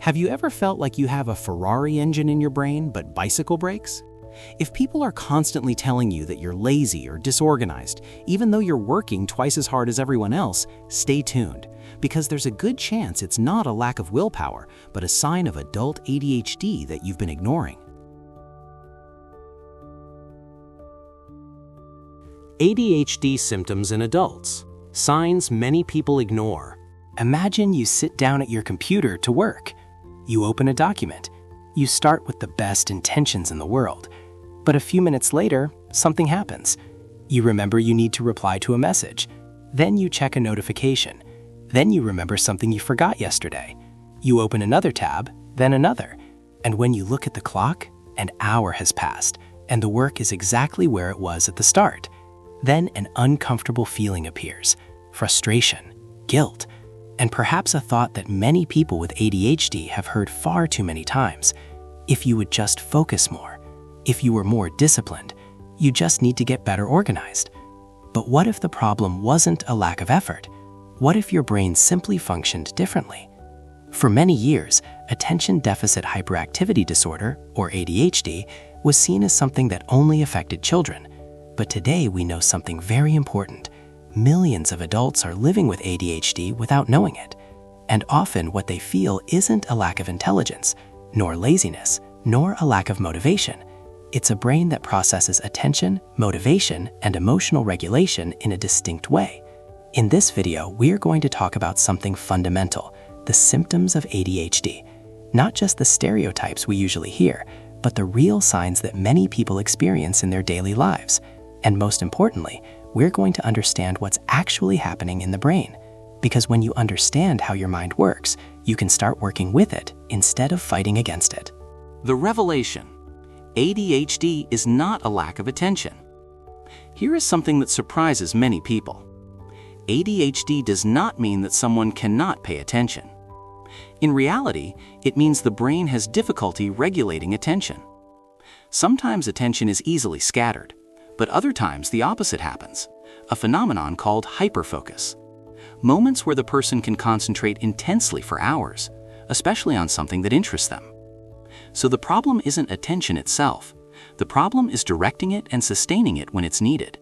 Have you ever felt like you have a Ferrari engine in your brain but bicycle brakes? If people are constantly telling you that you're lazy or disorganized, even though you're working twice as hard as everyone else, stay tuned, because there's a good chance it's not a lack of willpower, but a sign of adult ADHD that you've been ignoring. ADHD symptoms in adults. Signs many people ignore. Imagine you sit down at your computer to work. You open a document. You start with the best intentions in the world. But a few minutes later, something happens. You remember you need to reply to a message. Then you check a notification. Then you remember something you forgot yesterday. You open another tab, then another. And when you look at the clock, an hour has passed, and the work is exactly where it was at the start. Then an uncomfortable feeling appears, frustration, guilt, and perhaps a thought that many people with ADHD have heard far too many times. If you would just focus more, if you were more disciplined, you just need to get better organized. But what if the problem wasn't a lack of effort? What if your brain simply functioned differently? For many years, attention deficit hyperactivity disorder, or ADHD, was seen as something that only affected children. But today we know something very important. Millions of adults are living with ADHD without knowing it. And often what they feel isn't a lack of intelligence, nor laziness, nor a lack of motivation. It's a brain that processes attention, motivation, and emotional regulation in a distinct way. In this video, we're going to talk about something fundamental, the symptoms of ADHD. Not just the stereotypes we usually hear, but the real signs that many people experience in their daily lives. And most importantly, we're going to understand what's actually happening in the brain. Because when you understand how your mind works, you can start working with it instead of fighting against it. The revelation: ADHD is not a lack of attention. Here is something that surprises many people. ADHD does not mean that someone cannot pay attention. In reality, it means the brain has difficulty regulating attention. Sometimes attention is easily scattered, but other times the opposite happens, a phenomenon called hyperfocus. Moments where the person can concentrate intensely for hours, especially on something that interests them. So the problem isn't attention itself. The problem is directing it and sustaining it when it's needed.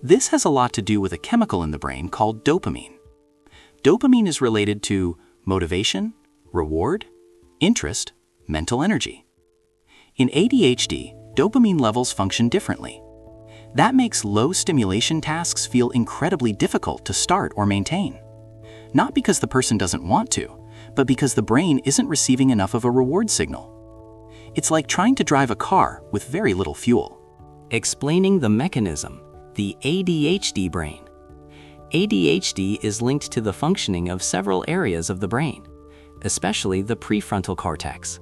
This has a lot to do with a chemical in the brain called dopamine. Dopamine is related to motivation, reward, interest, mental energy. In ADHD, dopamine levels function differently. That makes low stimulation tasks feel incredibly difficult to start or maintain. Not because the person doesn't want to, but because the brain isn't receiving enough of a reward signal. It's like trying to drive a car with very little fuel. Explaining the mechanism, the ADHD brain. ADHD is linked to the functioning of several areas of the brain, especially the prefrontal cortex.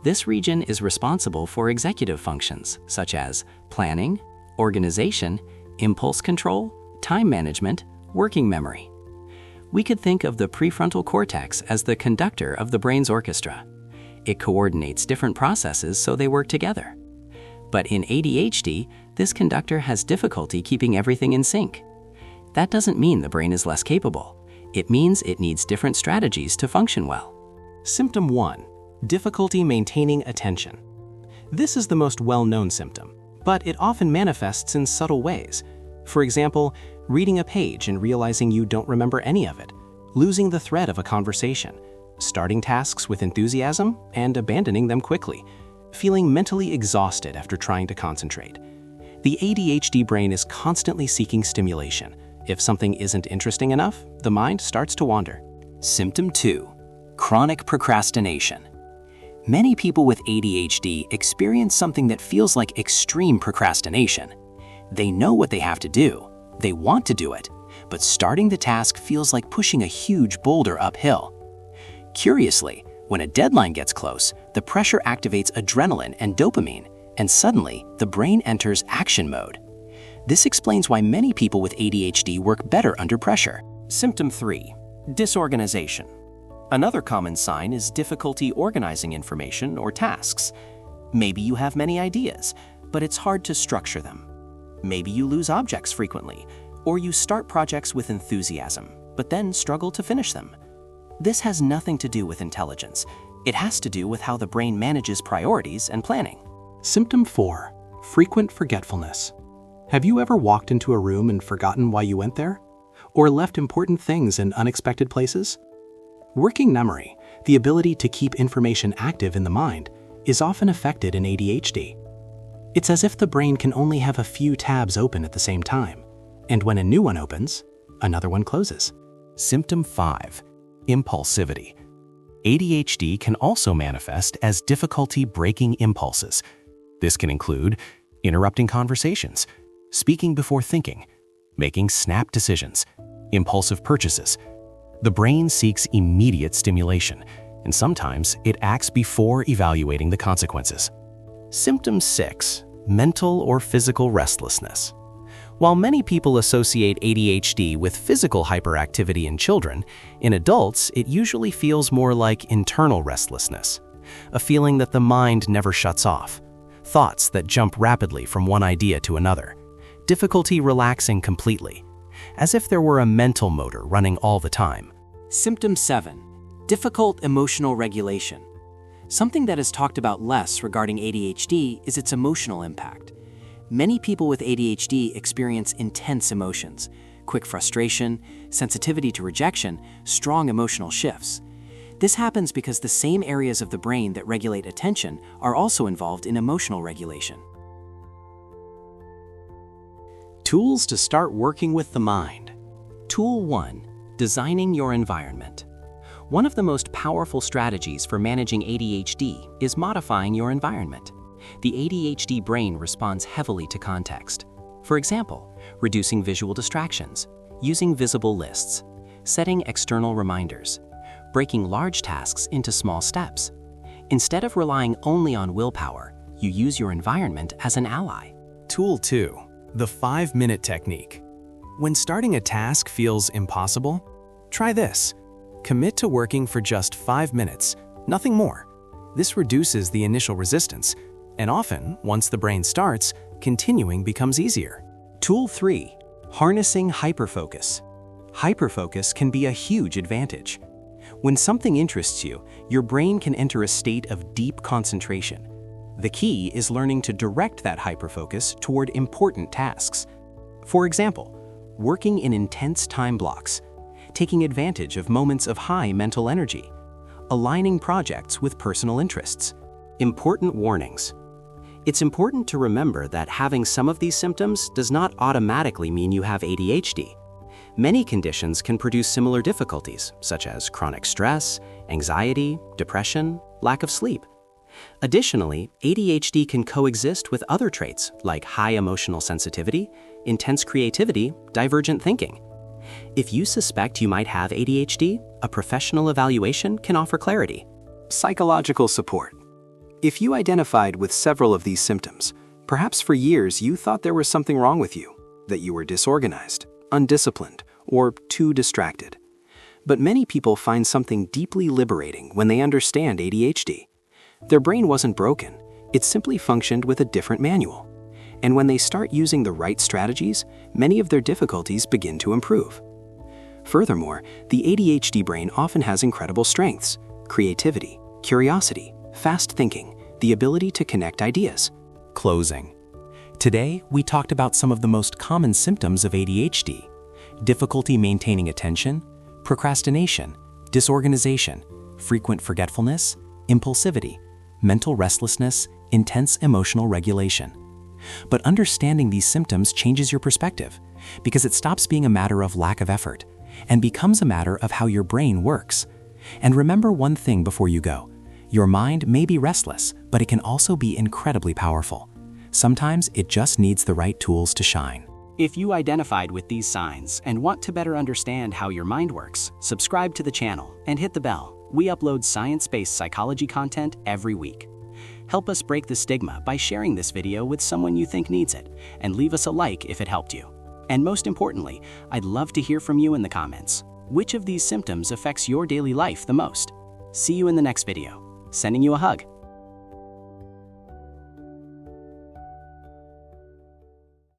This region is responsible for executive functions such as planning, organization, impulse control, time management, working memory. We could think of the prefrontal cortex as the conductor of the brain's orchestra. It coordinates different processes so they work together. But in ADHD, this conductor has difficulty keeping everything in sync. That doesn't mean the brain is less capable. It means it needs different strategies to function well. Symptom 1. Difficulty maintaining attention. This is the most well-known symptom, but it often manifests in subtle ways. For example, reading a page and realizing you don't remember any of it, losing the thread of a conversation, starting tasks with enthusiasm and abandoning them quickly, feeling mentally exhausted after trying to concentrate. The ADHD brain is constantly seeking stimulation. If something isn't interesting enough, the mind starts to wander. Symptom 2. Chronic procrastination. Many people with ADHD experience something that feels like extreme procrastination. They know what they have to do, they want to do it, but starting the task feels like pushing a huge boulder uphill. Curiously, when a deadline gets close, the pressure activates adrenaline and dopamine, and suddenly the brain enters action mode. This explains why many people with ADHD work better under pressure. Symptom 3. Disorganization. Another common sign is difficulty organizing information or tasks. Maybe you have many ideas, but it's hard to structure them. Maybe you lose objects frequently, or you start projects with enthusiasm, but then struggle to finish them. This has nothing to do with intelligence. It has to do with how the brain manages priorities and planning. Symptom 4. Frequent forgetfulness. Have you ever walked into a room and forgotten why you went there? Or left important things in unexpected places? Working memory, the ability to keep information active in the mind, is often affected in ADHD. It's as if the brain can only have a few tabs open at the same time, and when a new one opens, another one closes. Symptom 5. Impulsivity. ADHD can also manifest as difficulty breaking impulses. This can include interrupting conversations, speaking before thinking, making snap decisions, impulsive purchases. The brain seeks immediate stimulation, and sometimes it acts before evaluating the consequences. Symptom 6. Mental or physical restlessness. While many people associate ADHD with physical hyperactivity in children, in adults it usually feels more like internal restlessness, a feeling that the mind never shuts off, thoughts that jump rapidly from one idea to another, difficulty relaxing completely, as if there were a mental motor running all the time. Symptom 7. Difficult emotional regulation. Something that is talked about less regarding ADHD is its emotional impact. Many people with ADHD experience intense emotions, quick frustration, sensitivity to rejection, strong emotional shifts. This happens because the same areas of the brain that regulate attention are also involved in emotional regulation. Tools to start working with the mind. Tool 1. Designing your environment. One of the most powerful strategies for managing ADHD is modifying your environment. The ADHD brain responds heavily to context. For example, reducing visual distractions, using visible lists, setting external reminders, breaking large tasks into small steps. Instead of relying only on willpower, you use your environment as an ally. Tool 2. The 5-minute technique. When starting a task feels impossible, try this. Commit to working for just 5 minutes, nothing more. This reduces the initial resistance, and often, once the brain starts, continuing becomes easier. Tool 3. Harnessing hyperfocus. Hyperfocus can be a huge advantage. When something interests you, your brain can enter a state of deep concentration. The key is learning to direct that hyperfocus toward important tasks. For example, working in intense time blocks, taking advantage of moments of high mental energy, aligning projects with personal interests. Important warnings. It's important to remember that having some of these symptoms does not automatically mean you have ADHD. Many conditions can produce similar difficulties, such as chronic stress, anxiety, depression, lack of sleep. Additionally, ADHD can coexist with other traits like high emotional sensitivity, intense creativity, divergent thinking. If you suspect you might have ADHD, a professional evaluation can offer clarity. Psychological support. If you identified with several of these symptoms, perhaps for years you thought there was something wrong with you, that you were disorganized, undisciplined, or too distracted. But many people find something deeply liberating when they understand ADHD. Their brain wasn't broken, it simply functioned with a different manual. And when they start using the right strategies, many of their difficulties begin to improve. Furthermore, the ADHD brain often has incredible strengths: creativity, curiosity, fast thinking, the ability to connect ideas. Closing. Today, we talked about some of the most common symptoms of ADHD: difficulty maintaining attention, procrastination, disorganization, frequent forgetfulness, impulsivity, mental restlessness, intense emotional regulation. But understanding these symptoms changes your perspective, because it stops being a matter of lack of effort and becomes a matter of how your brain works. And remember one thing before you go. Your mind may be restless, but it can also be incredibly powerful. Sometimes it just needs the right tools to shine. If you identified with these signs and want to better understand how your mind works, subscribe to the channel and hit the bell. We upload science-based psychology content every week. Help us break the stigma by sharing this video with someone you think needs it, and leave us a like if it helped you. And most importantly, I'd love to hear from you in the comments. Which of these symptoms affects your daily life the most? See you in the next video. Sending you a hug.